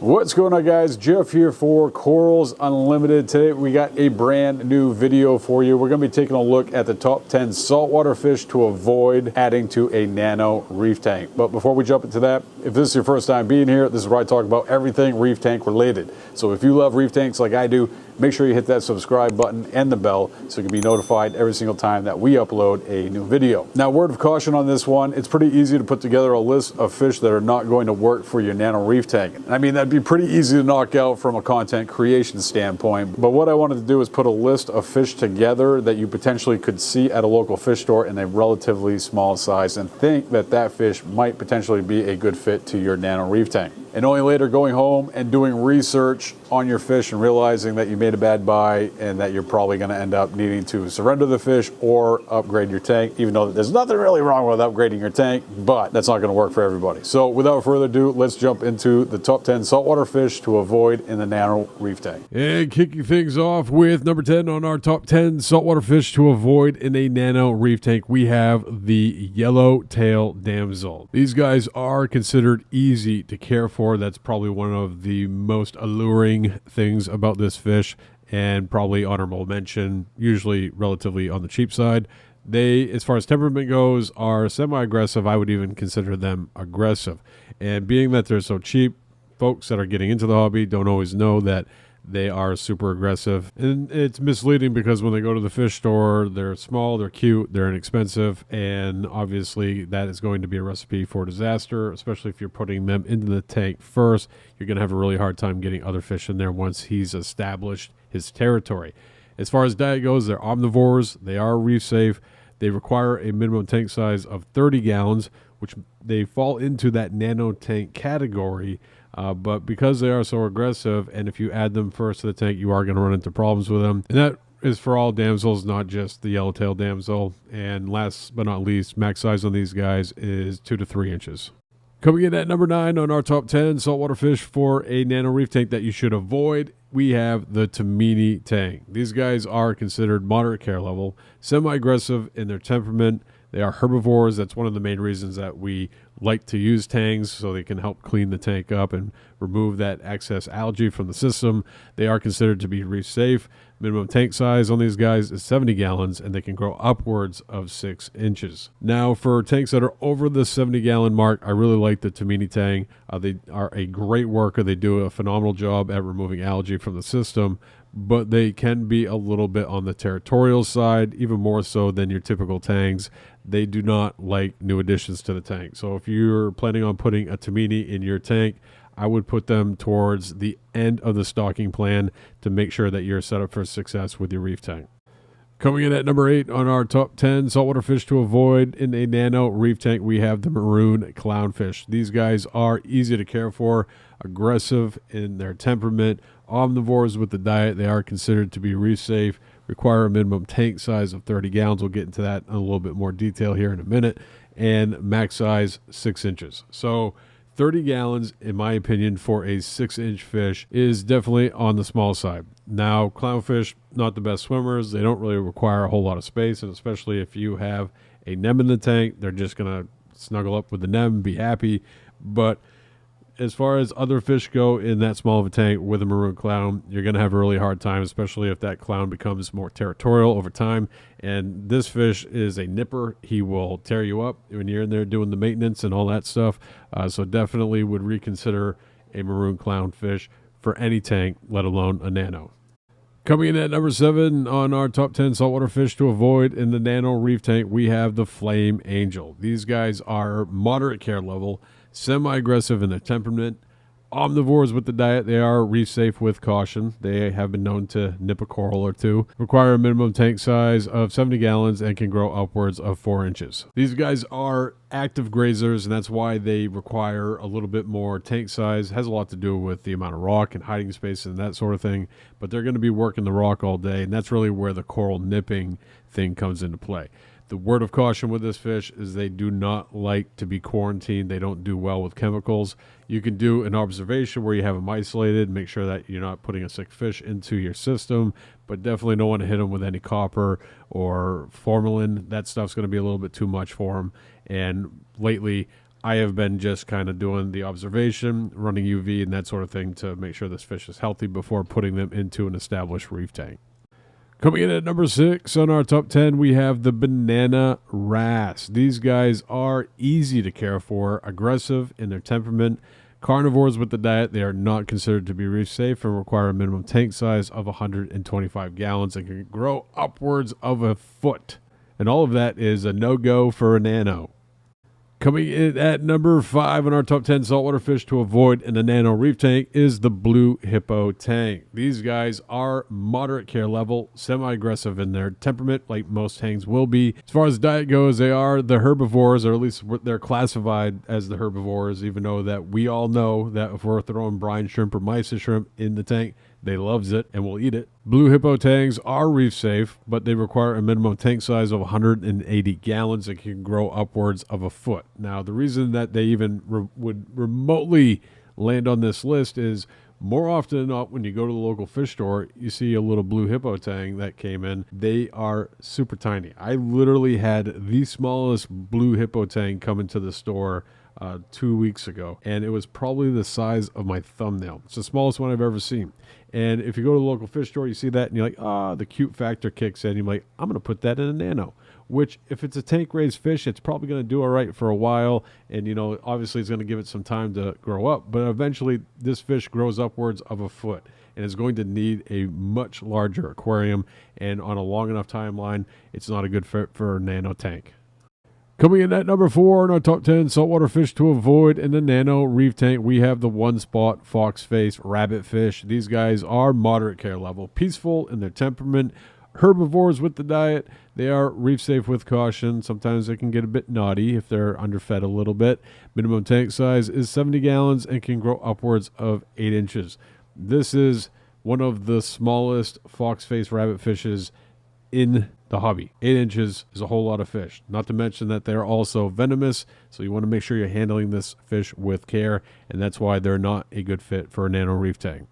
What's going on, guys? Jeff here for Corals Unlimited. Today we got a brand new video for you. We're going to be taking a look at the top 10 saltwater fish to avoid adding to a nano reef tank. But before we jump into that, if this is your first time being here, this is where I talk about everything reef tank related. So if you love reef tanks like I do, make sure you hit that subscribe button and the bell so you can be notified every single time that we upload a new video. Now, word of caution on this one, it's pretty easy to put together a list of fish that are not going to work for your nano reef tank. I mean, that'd be pretty easy to knock out from a content creation standpoint. But what I wanted to do is put a list of fish together that you potentially could see at a local fish store in a relatively small size and think that that fish might potentially be a good fit to your nano reef tank. And only later going home and doing research on your fish and realizing that you made a bad buy and that you're probably going to end up needing to surrender the fish or upgrade your tank, even though there's nothing really wrong with upgrading your tank, but that's not going to work for everybody. So without further ado, let's jump into the top 10 saltwater fish to avoid in the nano reef tank. And kicking things off with number 10 on our top 10 saltwater fish to avoid in a nano reef tank, we have the yellowtail damsel. These guys are considered easy to care for. That's probably one of the most alluring things about this fish, and probably honorable mention, usually relatively on the cheap side. They, as far as temperament goes, are semi-aggressive. I would even consider them aggressive. And being that they're so cheap, folks that are getting into the hobby don't always know that they are super aggressive. And it's misleading because when they go to the fish store, they're small, they're cute, they're inexpensive, and obviously that is going to be a recipe for disaster, especially if you're putting them into the tank first. You're going to have a really hard time getting other fish in there once he's established his territory. As far as diet goes, they're omnivores, they are reef safe, they require a minimum tank size of 30 gallons, which they fall into that nano tank category. But because they are so aggressive, and if you add them first to the tank, you are going to run into problems with them. And that is for all damsels, not just the yellowtail damsel. And last but not least, max size on these guys is 2 to 3 inches. Coming in at number 9 on our top 10 saltwater fish for a nano reef tank that you should avoid, we have the Tomini tang. These guys are considered moderate care level, semi-aggressive in their temperament. They are herbivores. That's one of the main reasons that we like to use tangs, so they can help clean the tank up and remove that excess algae from the system. They are considered to be reef safe. Minimum tank size on these guys is 70 gallons, and they can grow upwards of 6 inches. Now, for tanks that are over the 70-gallon mark, I really like the Tomini tang. They are a great worker. They do a phenomenal job at removing algae from the system, but they can be a little bit on the territorial side, even more so than your typical tangs. They do not like new additions to the tank. So if you're planning on putting a Tomini in your tank, I would put them towards the end of the stocking plan to make sure that you're set up for success with your reef tank. Coming in at number 8 on our top 10 saltwater fish to avoid in a nano reef tank, we have the Maroon clownfish. These guys are easy to care for, aggressive in their temperament, omnivores with the diet. They are considered to be reef safe, require a minimum tank size of 30 gallons. We'll get into that in a little bit more detail here in a minute. And max size 6 inches. So 30 gallons, in my opinion, for a 6-inch fish is definitely on the small side. Now, clownfish, not the best swimmers. They don't really require a whole lot of space, and especially if you have a nem in the tank, they're just going to snuggle up with the nem and be happy. But as far as other fish go in that small of a tank with a maroon clown, you're going to have a really hard time, especially if that clown becomes more territorial over time. And this fish is a nipper. He will tear you up when you're in there doing the maintenance and all that stuff. So definitely would reconsider a maroon clownfish for any tank, let alone a nano. Coming in at number 7 on our top 10 saltwater fish to avoid in the nano reef tank, we have the flame angel. These guys are moderate care level, semi-aggressive in their temperament, omnivores with the diet. They are reef safe with caution. They have been known to nip a coral or two, require a minimum tank size of 70 gallons, and can grow upwards of 4 inches. These guys are active grazers, and that's why they require a little bit more tank size. It has a lot to do with the amount of rock and hiding space and that sort of thing, but they're going to be working the rock all day, and that's really where the coral nipping thing comes into play. The word of caution with this fish is they do not like to be quarantined. They don't do well with chemicals. You can do an observation where you have them isolated, make sure that you're not putting a sick fish into your system, but definitely don't want to hit them with any copper or formalin. That stuff's going to be a little bit too much for them. And lately, I have been just kind of doing the observation, running UV and that sort of thing to make sure this fish is healthy before putting them into an established reef tank. Coming in at number 6 on our top 10, we have the banana wrasse. These guys are easy to care for, aggressive in their temperament, carnivores with the diet. They are not considered to be reef safe and require a minimum tank size of 125 gallons and can grow upwards of a foot. And all of that is a no-go for a nano. Coming in at number 5 on our top 10 saltwater fish to avoid in a nano reef tank is the blue hippo tang. These guys are moderate care level, semi-aggressive in their temperament, like most tangs will be. As far as diet goes, they are the herbivores, or at least they're classified as the herbivores, even though that we all know that if we're throwing brine shrimp or mysis shrimp in the tank, they loves it and will eat it. Blue hippo tangs are reef safe, but they require a minimum tank size of 180 gallons and can grow upwards of a foot. Now, the reason that they even would remotely land on this list is more often than not, when you go to the local fish store, you see a little blue hippo tang that came in. They are super tiny. I literally had the smallest blue hippo tang come into the store 2 weeks ago, and it was probably the size of my thumbnail. It's the smallest one I've ever seen. And if you go to the local fish store, you see that, and you're like, the cute factor kicks in. You're like, I'm going to put that in a nano, which if it's a tank-raised fish, it's probably going to do all right for a while. And, you know, obviously it's going to give it some time to grow up. But eventually this fish grows upwards of a foot and is going to need a much larger aquarium. And on a long enough timeline, it's not a good fit for a nano tank. Coming in at number 4 in our top 10 saltwater fish to avoid in the nano reef tank, we have the one-spot foxface rabbit fish. These guys are moderate care level, peaceful in their temperament, herbivores with the diet. They are reef safe with caution. Sometimes they can get a bit naughty if they're underfed a little bit. Minimum tank size is 70 gallons and can grow upwards of 8 inches. This is one of the smallest foxface rabbit fishes in the hobby. 8 inches is a whole lot of fish. Not to mention that they're also venomous, so you want to make sure you're handling this fish with care, and that's why they're not a good fit for a nano reef tank.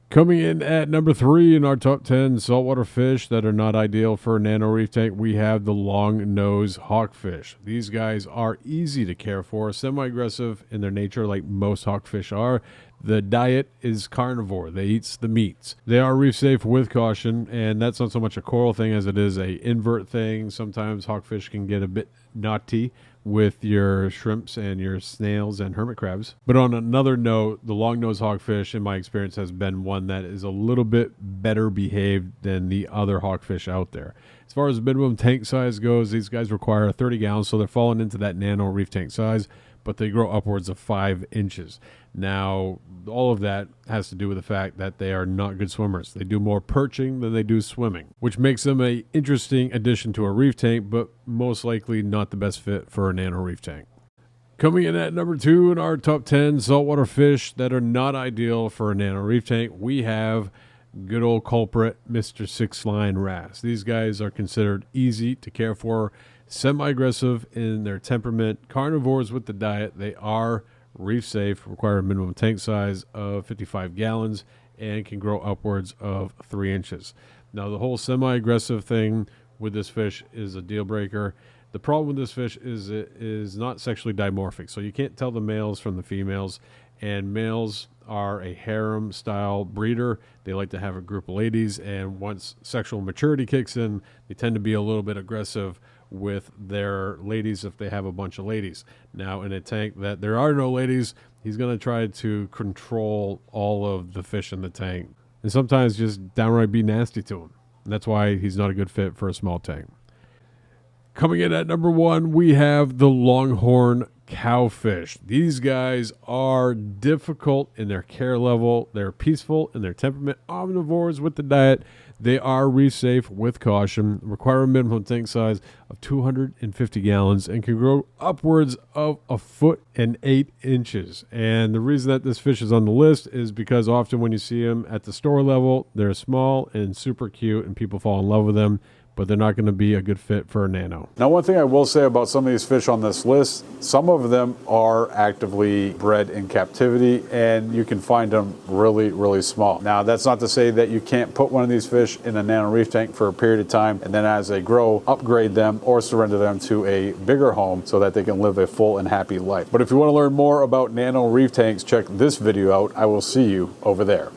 Coming in at number 3 in our top 10 saltwater fish that are not ideal for a nano reef tank, we have the Longnose hawkfish. These guys are easy to care for, semi-aggressive in their nature like most hawkfish are. The diet is carnivore. They eat the meats. They are reef safe with caution, and that's not so much a coral thing as it is a invert thing. Sometimes hawkfish can get a bit naughty with your shrimps and your snails and hermit crabs. But on another note, the longnose hawkfish, in my experience, has been one that is a little bit better behaved than the other hawkfish out there. As far as minimum tank size goes, these guys require 30 gallons, so they're falling into that nano reef tank size, but they grow upwards of 5 inches. Now, all of that has to do with the fact that they are not good swimmers. They do more perching than they do swimming, which makes them an interesting addition to a reef tank, but most likely not the best fit for a nano reef tank. Coming in at number 2 in our top 10 saltwater fish that are not ideal for a nano reef tank, we have good old culprit, Mr. Sixline wrasse. These guys are considered easy to care for, semi-aggressive in their temperament, carnivores with the diet. They are reef safe, require a minimum tank size of 55 gallons, and can grow upwards of 3 inches. Now, the whole semi-aggressive thing with this fish is a deal breaker. The problem with this fish is it is not sexually dimorphic, so you can't tell the males from the females, and males are a harem-style breeder. They like to have a group of ladies, and once sexual maturity kicks in, they tend to be a little bit aggressive with their ladies if they have a bunch of ladies. Now, in a tank that there are no ladies, he's going to try to control all of the fish in the tank and sometimes just downright be nasty to them. And that's why he's not a good fit for a small tank. Coming in at number 1, we have the Longhorn cowfish. These guys are difficult in their care level. They're peaceful in their temperament, omnivores with the diet. They are reef safe with caution, require a minimum tank size of 250 gallons, and can grow upwards of a foot and 8 inches. And the reason that this fish is on the list is because often when you see them at the store level, they're small and super cute, and people fall in love with them. but they're not going to be a good fit for a nano. Now, one thing I will say about some of these fish on this list, some of them are actively bred in captivity, and you can find them really, really small. Now, that's not to say that you can't put one of these fish in a nano reef tank for a period of time, and then as they grow, upgrade them or surrender them to a bigger home so that they can live a full and happy life. But if you want to learn more about nano reef tanks, check this video out. I will see you over there.